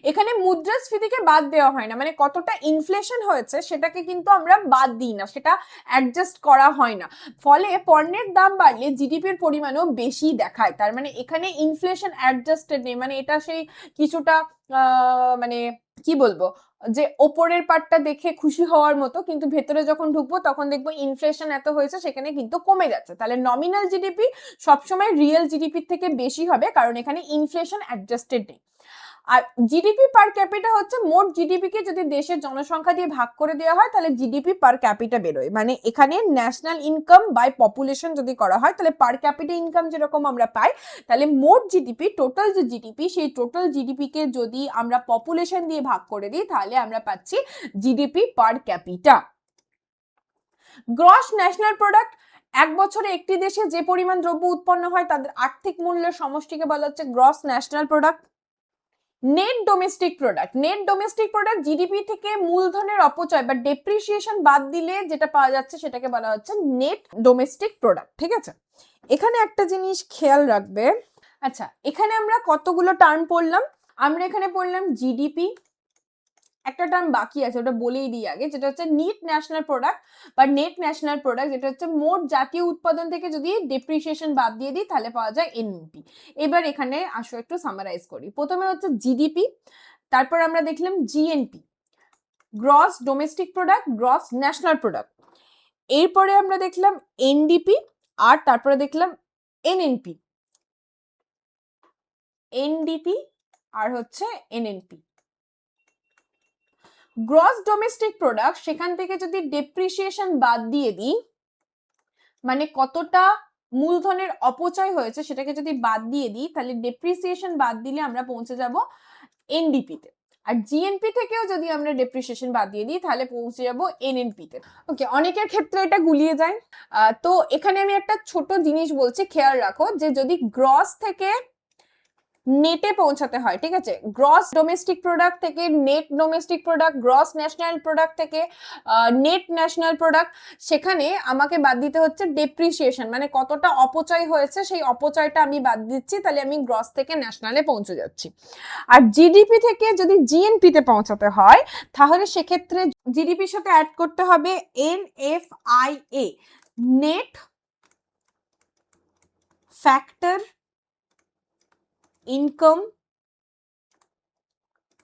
এখানে মুদ্রাস্ফীতিকে বাদ দেওয়া হয় না, মানে কতটা ইনফ্লেশন হয়েছে সেটাকে কিন্তু আমরা বাদ দিই না, সেটা অ্যাডজাস্ট করা হয় না। ফলে পণ্যের দাম বাড়লে জিডিপির পরিমাণও বেশি দেখায়। তার মানে এখানে ইনফ্লেশন অ্যাডজাস্টেড নেই, মানে এটা সেই কিছুটা মানে কি বলবো যে ওপরের পার্টটা দেখে খুশি হওয়ার মতো, কিন্তু ভেতরে যখন ঢুকবো তখন দেখবো ইনফ্লেশন এত হয়েছে সেখানে কিন্তু কমে যাচ্ছে। তাহলে নমিনাল জিডিপি সবসময় রিয়েল জিডিপির থেকে বেশি হবে কারণ এখানে ইনফ্লেশন অ্যাডজাস্টেড নেই। আর জিডিপি পার ক্যাপিটা হচ্ছে মোট জিডিপি কে যদি দেশের জনসংখ্যা দিয়ে ভাগ করে দেওয়া হয় তাহলে জিডিপি পার ক্যাপিটা বেরোয়। মানে এখানে ন্যাশনাল ইনকাম বাই পপুলেশন যদি করা হয় তাহলে পার ক্যাপিটা ইনকাম যেরকম আমরা পাই, তাহলে মোট জিডিপি টোটাল যে জিডিপি সেই টোটাল জিডিপি কে যদি আমরা পপুলেশন দিয়ে ভাগ করে দিই তাহলে আমরা পাচ্ছি জিডিপি পার ক্যাপিটা। গ্রস ন্যাশনাল প্রোডাক্ট, এক বছরে একটি দেশে যে পরিমাণ দ্রব্য উৎপন্ন হয় তাদের আর্থিক মূল্যের সমষ্টিকে বলা হচ্ছে gross national product. Net domestic product, net domestic product GDP থেকে মূলধনের অপচয় বা ডেপ্রিসিয়েশন বাদ দিলে যেটা পাওয়া যাচ্ছে সেটাকে বলা হচ্ছে নেট ডোমেস্টিক প্রোডাক্ট। ঠিক আছে, এখানে একটা জিনিস খেয়াল রাখবে। আচ্ছা, এখানে আমরা কতগুলো টার্ম পড়লাম? আমরা এখানে পড়লাম জিডিপি, একটা টার্ম বাকি আছে ওটা বলেই দিই আগে, যেটা হচ্ছে নেট ন্যাশনাল প্রোডাক্ট বা নেট ন্যাশনাল প্রোডাক্ট, যেটা হচ্ছে মোট জাতীয় উৎপাদন থেকে যদি ডেপ্রিসিয়েশন বাদ দিয়ে দিই তাহলে পাওয়া যায় এনপি। এবার এখানে আসো একটু সামারাইজ করি। প্রথমে হচ্ছে জিডিপি, তারপর আমরা দেখলাম GNP, gross domestic product, gross national product. এরপরে আমরা দেখলাম এনডিপি, আর তারপরে দেখলাম এনএনপি, এনডিপি আর হচ্ছে এনএনপি। গ্রস ডোমেস্টিক প্রোডাক্ট, সেখান থেকে যদি ডেপ্রিসিয়েশন বাদ দিয়ে দিই, মানে কতটা মূলধনের অপচয় হয়েছে সেটাকে যদি বাদ দিয়ে দিই তাহলে ডেপ্রিসিয়েশন বাদ দিলে আমরা পৌঁছে যাব এনডিপি তে। আর জিএনপি থেকেও যদি আমরা ডেপ্রিসিয়েশন বাদ দিয়ে দিই তাহলে পৌঁছে যাব এনএনপি তে। ওকে, অনেকের ক্ষেত্রে এটা গুলিয়ে যায়। তো এখানে আমি একটা ছোট জিনিস বলছি, খেয়াল রাখো যে যদি গ্রস থেকে নেটে পৌঁছাতে হয়, ঠিক আছে? গ্রস ডোমেস্টিক প্রোডাক্ট থেকে net domestic product, gross national product থেকে নেট ন্যাশনাল প্রোডাক্ট, সেখানে আমাকে বাদ দিতে হচ্ছে ডেপ্রিসিয়েশন, মানে কতটা অপচয় হয়েছে সেই অপচয়টা আমি বাদ দিচ্ছি, তাহলে আমি গ্রস থেকে ন্যাশনালে পৌঁছে যাচ্ছি। আর জিডিপি থেকে যদি জিএনপি তে পৌঁছাতে হয় তাহলে সেক্ষেত্রে জিডিপির সাথে অ্যাড করতে হবে NFIA, net factor income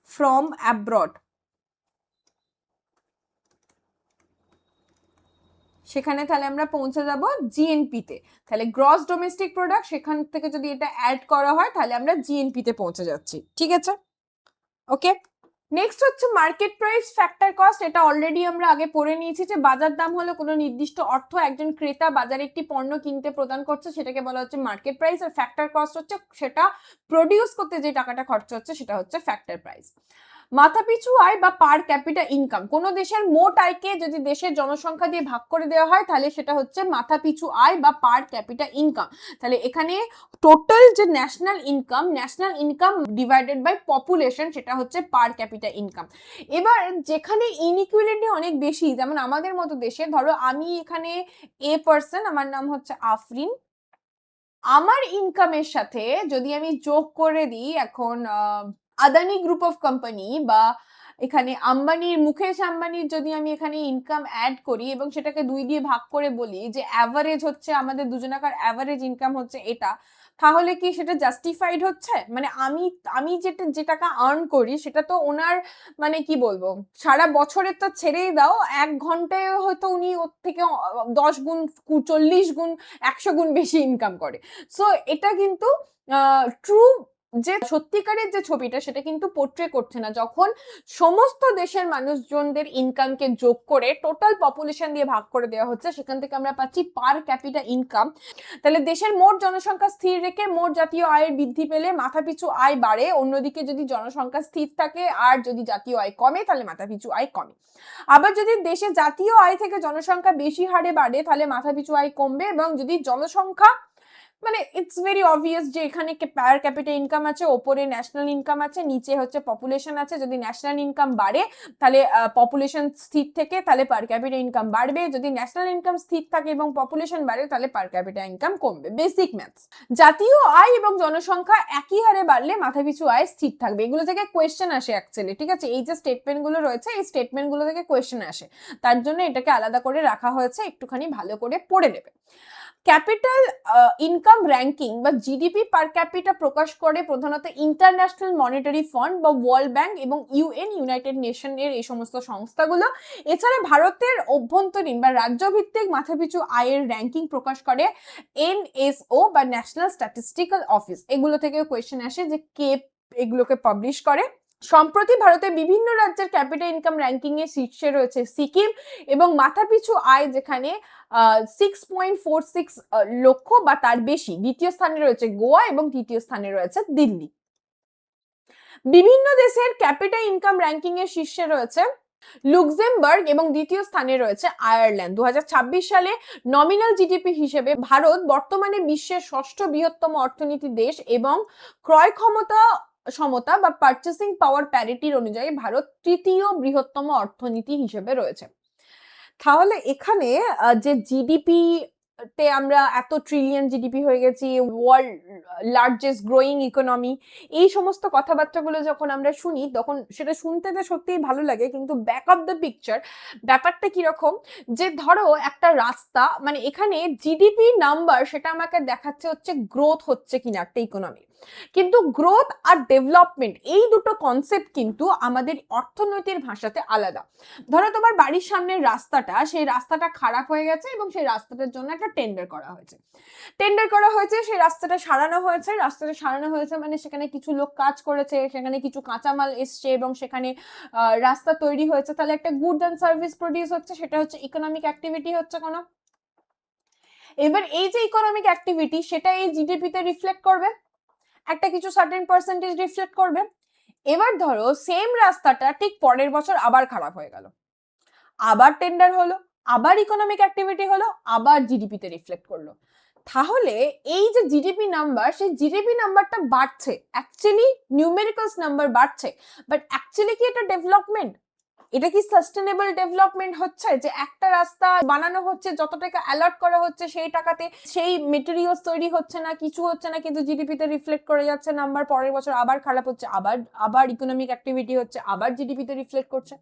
from abroad. সেখানে তাহলে আমরা পৌঁছে যাব জিএনপি তে। তাহলে গ্রস ডোমেস্টিক প্রোডাক্ট, সেখান থেকে যদি এটা অ্যাড করা হয় তাহলে আমরা জিএনপি তে পৌঁছে যাচ্ছি, ঠিক আছে? ওকে, নেক্সট হচ্ছে মার্কেট প্রাইস ফ্যাক্টর কস্ট। এটা অলরেডি আমরা আগে পড়ে নিয়েছি যে বাজার দাম হলো কোনো নির্দিষ্ট অর্থ একজন ক্রেতা বাজারে একটি পণ্য কিনতে প্রদান করছে, সেটাকে বলা হচ্ছে মার্কেট প্রাইস। আর ফ্যাক্টর কস্ট হচ্ছে সেটা প্রডিউস করতে যে টাকাটা খরচা হচ্ছে সেটা হচ্ছে ফ্যাক্টর প্রাইস। মাথাপিছু আয় বা পার ক্যাপিটা ইনকাম, কোন দেশের মোট আয়কে যদি দেশের জনসংখ্যা দিয়ে ভাগ করে দেওয়া হয় তাহলে সেটা হচ্ছে মাথাপিছু আয় বা পার ক্যাপিটা ইনকাম। তাহলে এখানে টোটাল যে national income divided by population, সেটা হচ্ছে পার ক্যাপিটা ইনকাম। এবার যেখানে ইনইকুয়ালিটি অনেক বেশি, যেমন আমাদের মতো দেশে, ধরো আমি এখানে এ পার্সন, আমার নাম হচ্ছে আফরিন, আমার ইনকামের সাথে যদি আমি যোগ করে দিই এখন আদানি গ্রুপ অফ কোম্পানি বা এখানে আম্বানির, মুকেশ আম্বানির যদি আমি এখানে ইনকাম অ্যাড করি এবং সেটাকে 2 দিয়ে ভাগ করে বলি যে অ্যাভারেজ হচ্ছে আমাদের দুজনাকার অ্যাভারেজ ইনকাম হচ্ছে এটা, তাহলে কি সেটা জাস্টিফাইড হচ্ছে? মানে আমি যে টাকা আর্ন করি সেটা তো ওনার, মানে কি বলবো, সারা বছরের তো ছেড়েই দাও, 1 ঘন্টায় হয়তো উনি ওর থেকে 10 গুণ, 40 গুণ, 100 গুণ বেশি ইনকাম করে। সো এটা কিন্তু ট্রু যে সত্যিকারের যে ছবিটা সেটা কিন্তু পোর্ট্রে করছে না। যখন সমস্ত দেশের মানুষজনদের ইনকামকে যোগ করে টোটাল পপুলেশন দিয়ে ভাগ করে দেওয়া হচ্ছে, সেখান থেকে আমরা পাচ্ছি পার ক্যাপিটা ইনকাম। তাহলে দেশের মোট জনসংখ্যা স্থির রেখে মোট জাতীয় আয়ের বৃদ্ধি পেলে মাথাপিছু আয় বাড়ে, অন্যদিকে যদি জনসংখ্যা স্থির থাকে আর যদি জাতীয় আয় কমে তাহলে মাথাপিছু আয় কমে। আবার যদি দেশে জাতীয় আয় থেকে জনসংখ্যা বেশি হারে বাড়ে তাহলে মাথাপিছু আয় কমবে, এবং যদি জনসংখ্যা, মানে ইটস ভেরি অবভিয়াস যে এখানে পার ক্যাপিটা ইনকাম আছে, ওপরে ন্যাশনাল ইনকাম আছে, নিচে হচ্ছে পপুলেশন আছে, যদি ন্যাশনাল ইনকাম বাড়ে তাহলে পপুলেশন স্থির থেকে তাহলে পার ক্যাপিটা ইনকাম বাড়বে, যদি ন্যাশনাল ইনকাম স্থির থাকে এবং পপুলেশন বাড়ে তাহলে পার ক্যাপিটা ইনকাম কমবে। Basic maths. জাতীয় আয় এবং জনসংখ্যা একই হারে বাড়লে মাথাপিছু আয় স্থির থাকবে। এগুলো থেকে কোয়েশ্চেন আসে অ্যাকচুয়ালি, ঠিক আছে? এই যে স্টেটমেন্ট গুলো রয়েছে এই স্টেটমেন্ট গুলো থেকে কোয়েশ্চেন আসে, তার জন্য এটাকে আলাদা করে রাখা হয়েছে, একটুখানি ভালো করে পড়ে নেবে। ক্যাপিটাল ইনকাম র্যাঙ্কিং বা জিডিপি পার ক্যাপিটা প্রকাশ করে প্রধানত ইন্টারন্যাশনাল মনিটারি ফান্ড বা ওয়ার্ল্ড ব্যাংক এবং ইউএন, ইউনাইটেড নেশন এর এই সমস্ত সংস্থাগুলো। এছাড়া ভারতের অভ্যন্তরীণ বা রাজ্যভিত্তিক মাথাপিছু আয়ের র্যাঙ্কিং প্রকাশ করে এনএসও বা ন্যাশনাল স্ট্যাটিস্টিক্যাল অফিস। এগুলো থেকে কোয়েশ্চেন আসে যে কে এগুলোকে পাবলিশ করে। সম্প্রতি ভারতের বিভিন্ন রাজ্যের ক্যাপিটাল ইনকাম র্যাঙ্কিং এ শীর্ষে রয়েছে সিকিম, এবং মাথাপিছু আয় যেখানে 6.46 লক্ষ বা তার বেশি। দ্বিতীয় স্থানে রয়েছে গোয়া এবং তৃতীয় স্থানে রয়েছে দিল্লি। বিভিন্ন দেশের ক্যাপিটাল ইনকাম র্যাঙ্কিং এর শীর্ষে রয়েছে লুক্সেমবার্গ এবং দ্বিতীয় স্থানে রয়েছে আয়ারল্যান্ড। 2026 সালে নমিনাল জিডিপি হিসেবে ভারত বর্তমানে বিশ্বের 6ষ্ঠ বৃহত্তম অর্থনীতি দেশ, এবং ক্রয় ক্ষমতা সমতা বা পারচেসিং পাওয়ার প্যারিটির অনুযায়ী ভারত তৃতীয় বৃহত্তম অর্থনীতি হিসেবে রয়েছে। তাহলে এখানে যে জিডিপি তে আমরা এত ট্রিলিয়ন জিডিপি হয়ে গেছি, ওয়ার্ল্ড লার্জেস্ট গ্রোয়িং ইকোনমি, এই সমস্ত কথাবার্তাগুলো যখন আমরা শুনি তখন সেটা শুনতে তো সত্যিই ভালো লাগে, কিন্তু ব্যাক অফ দ্য পিকচার ব্যাপারটা কিরকম, যে ধরো একটা রাস্তা, মানে এখানে জিডিপি নাম্বার সেটা আমাকে দেখাচ্ছে হচ্ছে গ্রোথ হচ্ছে কিনা একটা ইকোনমি, কিন্তু গ্রোথ আর ডেভেলপমেন্ট এই দুটো কনসেপ্ট কিন্তু আমাদের অর্থনৈতিক ভাষাতে আলাদা। ধরো তোমার বাড়ির সামনের রাস্তাটা, সেই রাস্তাটা খারাপ হয়ে গেছে এবং সেই রাস্তাটার জন্য একটা টেন্ডার করা হয়েছে, সেই রাস্তাটা সারানো হয়েছে মানে সেখানে কিছু লোক কাজ করেছে, সেখানে কিছু কাঁচামাল এসছে এবং সেখানে রাস্তা তৈরি হয়েছে, তাহলে একটা গুড অ্যান্ড সার্ভিস প্রডিউস হচ্ছে, সেটা হচ্ছে ইকোনমিক অ্যাক্টিভিটি হচ্ছে কোনো। এবার এই যে ইকোনমিক অ্যাক্টিভিটি সেটা এই জিডিপি তে রিফ্লেক্ট করবে, একটা কিছু সার্টেন পার্সেন্টেজ রিফ্লেক্ট করবে। এবার ধরো সেম রাস্তাটা ঠিক পরের বছর আবার খারাপ হয়ে গেল, আবার টেন্ডার হলো, আবার ইকোনমিক অ্যাক্টিভিটি হলো, আবার জিডিপি তে রিফ্লেক্ট করলো। তাহলে এই যে জিডিপি নাম্বার, সেই জিডিপি নাম্বারটা বাড়ছে, অ্যাকচুয়ালি নিউমেরিক্যালস নাম্বার বাড়ছে, বাট অ্যাকচুয়ালি কি এটা ডেভেলপমেন্ট? এটা কি সাস্টেনেবল ডেভেলপমেন্ট হচ্ছে যে একটা রাস্তা বানানো হচ্ছে, যত টাকা অ্যালট করা হচ্ছে সেই টাকাতে সেই মেটেরিয়ালস তৈরি হচ্ছে না, কিছু হচ্ছে না, কিন্তু জিডিপিতে রিফ্লেক্ট করে যাচ্ছে নাম্বার, পরের বছর আবার খারাপ হচ্ছে, আবার ইকোনমিক অ্যাক্টিভিটি হচ্ছে, আবার জিডিপিতে রিফ্লেক্ট করছে।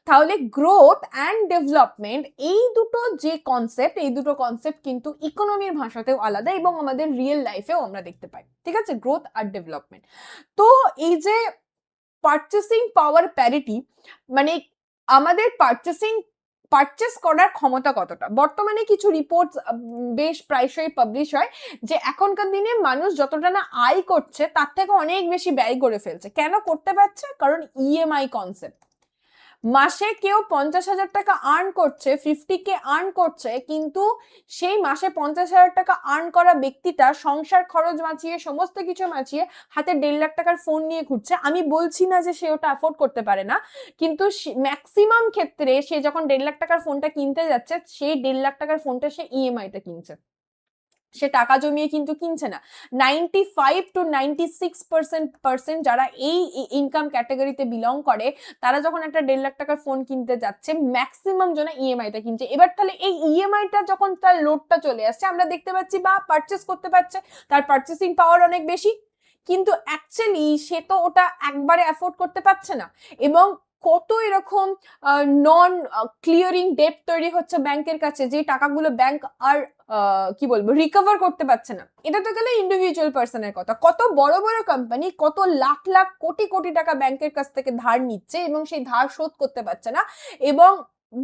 তাহলে গ্রোথ অ্যান্ড ডেভেলপমেন্ট এই দুটো যে কনসেপ্ট, এই দুটো কনসেপ্ট কিন্তু ইকোনমির ভাষাতেও আলাদা এবং আমাদের রিয়েল লাইফেও আমরা দেখতে পাই, ঠিক আছে, গ্রোথ আর ডেভেলপমেন্ট। তো এই যে পারচেসিং পাওয়ার প্যারিটি, মানে আমাদের পারচেস করার ক্ষমতা কতটা, বর্তমানে কিছু রিপোর্টস বেশ প্রায়শই পাবলিশ হয় যে এখনকার দিনে মানুষ যতটা না আয় করছে তার থেকে অনেক বেশি ব্যয় করে ফেলছে। কেন করতে পারছে? কারণ ইএমআই কনসেপ্ট। মাসে কেউ 50,000 টাকা আর্ন করছে, 50K আর্ন করছে, কিন্তু সেই মাসে 50,000 টাকা আর্ন করা ব্যক্তিটা সংসার খরচ বাঁচিয়ে, সমস্ত কিছু বাঁচিয়ে হাতে 1.5 লাখ টাকার ফোন নিয়ে ঘুরছে। আমি বলছি না যে সে ওটা অ্যাফোর্ড করতে পারে না, কিন্তু ম্যাক্সিমাম ক্ষেত্রে সে যখন 1.5 লাখ টাকার ফোনটা কিনতে যাচ্ছে, সেই 1.5 লাখ টাকার ফোনটা সে ইএমআইতে কিনছে, সে টাকা জমিয়ে কিন্তু কিনছে না। 95 to 96% যারা এই ইনকাম ক্যাটাগরিতে বিলং করে, তারা যখন একটা 1.5 লাখ টাকার ফোন কিনতে যাচ্ছে, ম্যাক্সিমাম জন ইএমআইতে কিনছে। এবার তাহলে এই ইএমআইটা যখন তার লোডটা চলে আসছে, আমরা দেখতে পাচ্ছি বা পারচেস করতে পারছে, তার পারচেসিং পাওয়ার অনেক বেশি, কিন্তু অ্যাকচুয়ালি সে তো ওটা একবারে অ্যাফোর্ড করতে পারছে না। এবং কত এরকম নন ক্লিয়ারিং ডেট তৈরি হচ্ছে ব্যাংকের কাছে, যে টাকাগুলো ব্যাংক আর কি বলবো রিকভার করতে পারছে না। এটা তো গেলে ইন্ডিভিজুয়াল পার্সনের কথা, কত বড় বড় কোম্পানি কত লাখ লাখ কোটি কোটি টাকা ব্যাংকের কাছ থেকে ধার নিচ্ছে এবং সেই ধার শোধ করতে পারছে না, এবং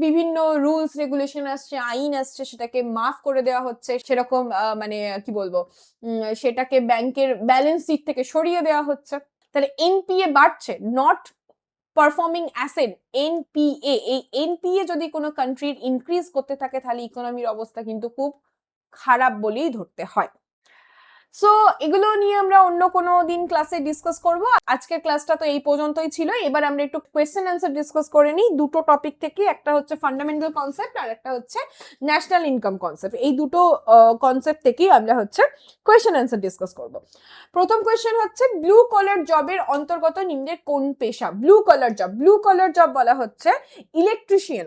বিভিন্ন রুলস রেগুলেশন আসছে, আইন আসছে, সেটাকে মাফ করে দেওয়া হচ্ছে, সেরকম মানে কি বলবো সেটাকে ব্যাংকের ব্যালেন্স শিট থেকে সরিয়ে দেওয়া হচ্ছে। তাহলে এনপিএ বাড়ছে, নট পারফর্মিং অ্যাসেট, এনপিএ। এই এনপিএ যদি কোনো কান্ট্রির ইনক্রিজ করতে থাকে, তাহলে ইকোনমির অবস্থা কিন্তু খুব খারাপ বলেই ধরতে হয়। সো এগুলো নিয়ে আমরা অন্য কোনো দিন ক্লাসে ডিসকাস করব। আজকের ক্লাসটা তো এই পর্যন্তই ছিল। এবার আমরা একটু কোয়েশ্চেন অ্যান্সার ডিসকাস করে নিই দুটো টপিক থেকে, একটা হচ্ছে ফান্ডামেন্টাল কনসেপ্ট আর একটা হচ্ছে ন্যাশনাল ইনকাম কনসেপ্ট। এই দুটো কনসেপ্ট থেকেই আমরা হচ্ছে কোয়েশ্চেন অ্যান্সার ডিসকাস করব। প্রথম কোয়েশ্চেন হচ্ছে ব্লু কলার জবের অন্তর্গত নিম্নের কোন পেশা? ব্লু কলার জব বলা হচ্ছে ইলেকট্রিশিয়ান,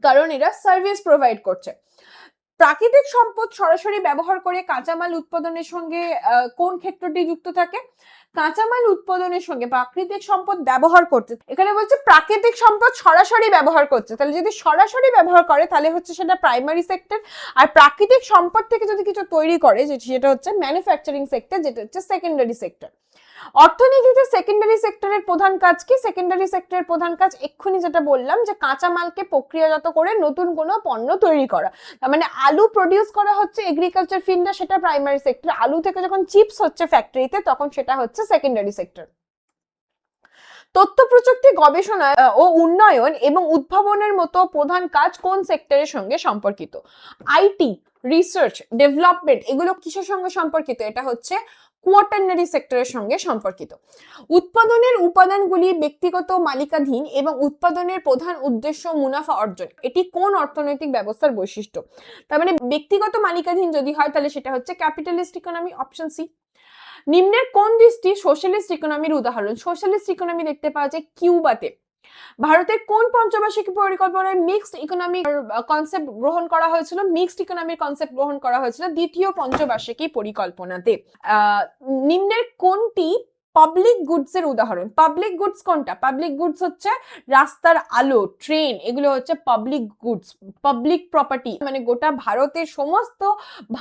কারণ এরা সার্ভিস প্রোভাইড করছে। প্রাকৃতিক সম্পদ সরাসরি ব্যবহার করে কাঁচামাল উৎপাদনের সঙ্গে কোন ক্ষেত্রটি যুক্ত থাকে? কাঁচামাল উৎপাদনের সঙ্গে প্রাকৃতিক সম্পদ ব্যবহার করতে, এখানে বলছে প্রাকৃতিক সম্পদ সরাসরি ব্যবহার করছে, তাহলে যদি সরাসরি ব্যবহার করে তাহলে হচ্ছে সেটা প্রাইমারি সেক্টর, আর প্রাকৃতিক সম্পদ থেকে যদি কিছু তৈরি করে সেটা হচ্ছে ম্যানুফ্যাকচারিং সেক্টর, যেটা হচ্ছে সেকেন্ডারি সেক্টর। অর্থনীতিতে সেকেন্ডারি সেক্টরের প্রধান কাজ কি? সেকেন্ডারি সেক্টরের প্রধান কাজ এক্ষুনি যেটা বললাম, যে কাঁচামালকে প্রক্রিয়াজাত করে নতুন কোনো পণ্য তৈরি করা। তার মানে আলু প্রডিউস করা হচ্ছে এগ্রিকালচার ফিল্ডে, সেটা প্রাইমারি সেক্টর। আলু থেকে যখন চিপস হচ্ছে ফ্যাক্টরিতে, তখন সেটা হচ্ছে সেকেন্ডারি সেক্টর। তথ্য প্রযুক্তি গবেষণা ও উন্নয়ন এবং উদ্ভাবনের মতো প্রধান কাজ কোন সেক্টরের সঙ্গে সম্পর্কিত? আইটি, রিসার্চ, ডেভেলপমেন্ট, এগুলো কিসের সঙ্গে সম্পর্কিত? এটা হচ্ছে কোয়াটার্নারি সেক্টরের সঙ্গে সম্পর্কিত। উৎপাদনের উপাদানগুলি ব্যক্তিগত মালিকাধীন এবং উৎপাদনের প্রধান উদ্দেশ্য মুনাফা অর্জন, এটি কোন অর্থনৈতিক ব্যবস্থার বৈশিষ্ট্য? তার মানে ব্যক্তিগত মালিকাধীন যদি হয় তাহলে সেটা হচ্ছে ক্যাপিটালিস্ট ইকোনমি, অপশন সি। নিম্নের কোন দেশটি সোশ্যালিস্ট ইকোনমির উদাহরণ? সোশ্যালিস্ট ইকোনমি দেখতে পাওয়া যায় কিউবাতে। ভারতের কোন পঞ্চবার্ষিকী পরিকল্পনায় মিক্সড ইকোনমিক কনসেপ্ট গ্রহণ করা হয়েছিল? মিক্সড ইকোনমিক কনসেপ্ট গ্রহণ করা হয়েছিল দ্বিতীয় পঞ্চবার্ষিকী পরিকল্পনাতে। নিম্নের কোনটি পাবলিক গুডস এর উদাহরণ? পাবলিক গুডস কোনটা? পাবলিক গুডস হচ্ছে রাস্তার আলো, ট্রেন, এগুলো হচ্ছে পাবলিক গুডস, পাবলিক প্রপার্টি। মানে গোটা ভারতের সমস্ত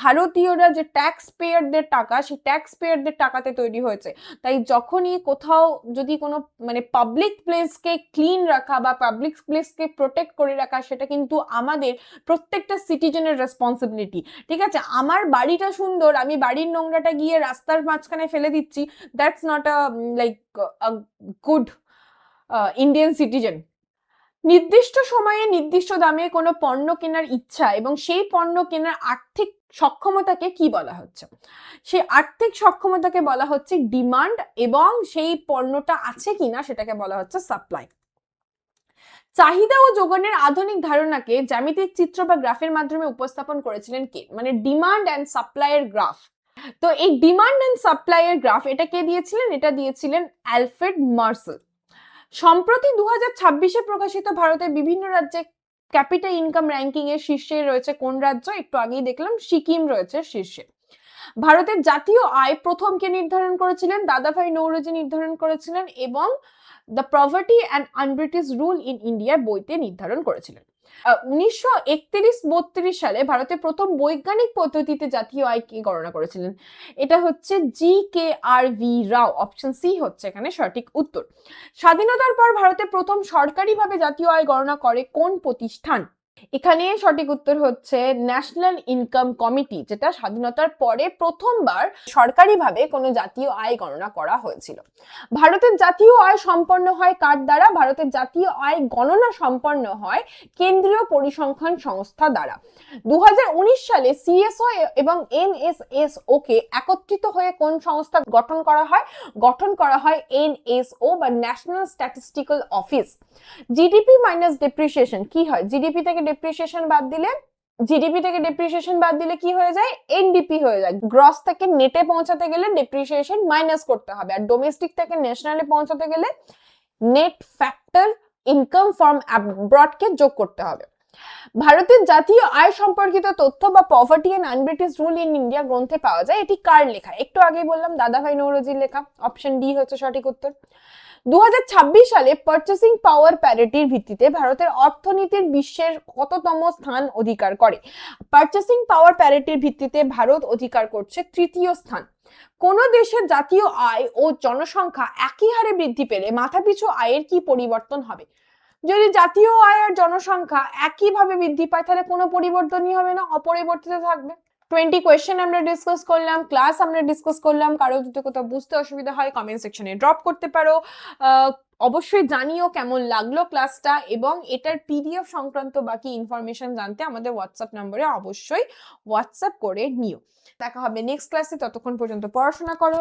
ভারতীয়রা যে ট্যাক্স পেয়ারদের টাকা, সেই ট্যাক্স পেয়ারদের টাকাতে তৈরি হয়েছে। তাই যখনই কোথাও যদি কোনো মানে পাবলিক প্লেসকে ক্লিন রাখা বা পাবলিক প্লেসকে প্রোটেক্ট করে রাখা, সেটা কিন্তু আমাদের প্রত্যেকটা সিটিজেনের রেসপন্সিবিলিটি। ঠিক আছে, আমার বাড়িটা সুন্দর, আমি বাড়ির নোংরাটা গিয়ে রাস্তার মাঝখানে ফেলে দিচ্ছি, that's not a like a good Indian citizen. নির্দিষ্ট সময়ে নির্দিষ্ট দামে কোনো পণ্য কেনার ইচ্ছা এবং সেই পণ্য কেনার আর্থিক সক্ষমতাকে কি বলা হচ্ছে? সেই আর্থিক সক্ষমতাকে বলা হচ্ছে ডিমান্ড, এবং সেই পণ্যটা আছে কিনা সেটাকে বলা হচ্ছে সাপ্লাই। চাহিদা ও যোগানের আধুনিক ধারণাকে জ্যামিতিক চিত্র বা গ্রাফের মাধ্যমে উপস্থাপন করেছিলেন কে? মানে ডিমান্ড অ্যান্ড সাপ্লাইয়ের গ্রাফ। তো এই ডিমান্ড অ্যান্ড সাপ্লাইয়ের গ্রাফ এটা কে দিয়েছিলেন? এটা দিয়েছিলেন অ্যালফ্রেড মার্সেল। সম্প্রতি 2026-এ প্রকাশিত ভারতের বিভিন্ন রাজ্যে ক্যাপিটা ইনকাম র্যাঙ্কিং এর শীর্ষে রয়েছে কোন রাজ্য? একটু আগেই দেখলাম সিকিম রয়েছে শীর্ষে। ভারতের জাতীয় আয় প্রথম কে নির্ধারণ করেছিলেন? দাদাভাই নৌরোজি নির্ধারণ করেছিলেন এবং the poverty and un-British rule in India বইতে নির্ধারণ করেছিলেন। 1931-32 সালে ভারতে প্রথম বৈজ্ঞানিক পদ্ধতিতে জাতীয় আয় কে গণনা করেছিলেন? এটা হচ্ছে GKR-V রাও। অপশন সি হচ্ছে এখানে সঠিক উত্তর। স্বাধীনতার পর ভারতে প্রথম সরকারিভাবে জাতীয় আয় গণনা করে কোন প্রতিষ্ঠান? এখানে সঠিক উত্তর হচ্ছে ন্যাশনাল ইনকাম কমিটি, যেটা স্বাধীনতার পরে প্রথমবার সরকারিভাবে কোনো জাতীয় আয় গণনা করা হয়েছিল। ভারতের জাতীয় আয় সম্পন্ন হয় কার দ্বারা? ভারতের জাতীয় আয় গণনা সম্পন্ন হয় কেন্দ্রীয় পরিসংখ্যান সংস্থা দ্বারা। 2019 সালে সিএসও এবং এনএসএসও কে একত্রিত হয়ে কোন সংস্থা গঠন করা হয়? গঠন করা হয় এনএসও বা national statistical office. GDP minus depreciation কি হয়? জিডিপি থেকে ডেপ্রিসিয়েশন বাদ দিলে কি হয়ে যায়? এনডিপি হয়ে যায়। গ্রস থেকে নেটে পৌঁছাতে গেলে ডেপ্রিসিয়েশন মাইনাস করতে হবে, আর ডোমেস্টিক থেকে ন্যাশনালে পৌঁছাতে গেলে net factor income from abroad কে যোগ করতে হবে। ভারতের জাতীয় আয় সম্পর্কিত তথ্য বা poverty and unBritish rule in India গ্রন্থে পাওয়া যায়। এটি কার লেখা? একটু আগেই বললাম দাদাভাই নৌরোজির লেখা। অপশন ডি হচ্ছে সঠিক উত্তর। 2026 সালে পারচেসিং পাওয়ার প্যারিটির ভিত্তিতে ভারতের অর্থনীতির বিশ্বের কততম স্থান অধিকার করে? পারচেসিং পাওয়ার প্যারিটির ভিত্তিতে ভারত অধিকার করছে তৃতীয় স্থান। কোন দেশের জাতীয় আয় ও জনসংখ্যা একই হারে বৃদ্ধি পেলে মাথাপিছু আয়ের কি পরিবর্তন হবে? যদি জাতীয় আয় আর জনসংখ্যা একইভাবে বৃদ্ধি পায় তাহলে কোনো পরিবর্তনই হবে না, অপরিবর্তিত থাকবে। 20 কোয়েশ্চেন আমরা ডিসকাস করলাম, ক্লাস আমরা ডিসকাস করলাম। কারো যদি কোথাও বুঝতে অসুবিধা হয় কমেন্ট সেকশনে ড্রপ করতে পারো। অবশ্যই জানিও কেমন লাগলো ক্লাসটা, এবং এটার পিডিএফ সংক্রান্ত বাকি ইনফরমেশন জানতে আমাদের হোয়াটসঅ্যাপ নম্বরে অবশ্যই হোয়াটসঅ্যাপ করে নিও। দেখা হবে নেক্সট ক্লাসে, ততক্ষণ পর্যন্ত পড়াশোনা করো।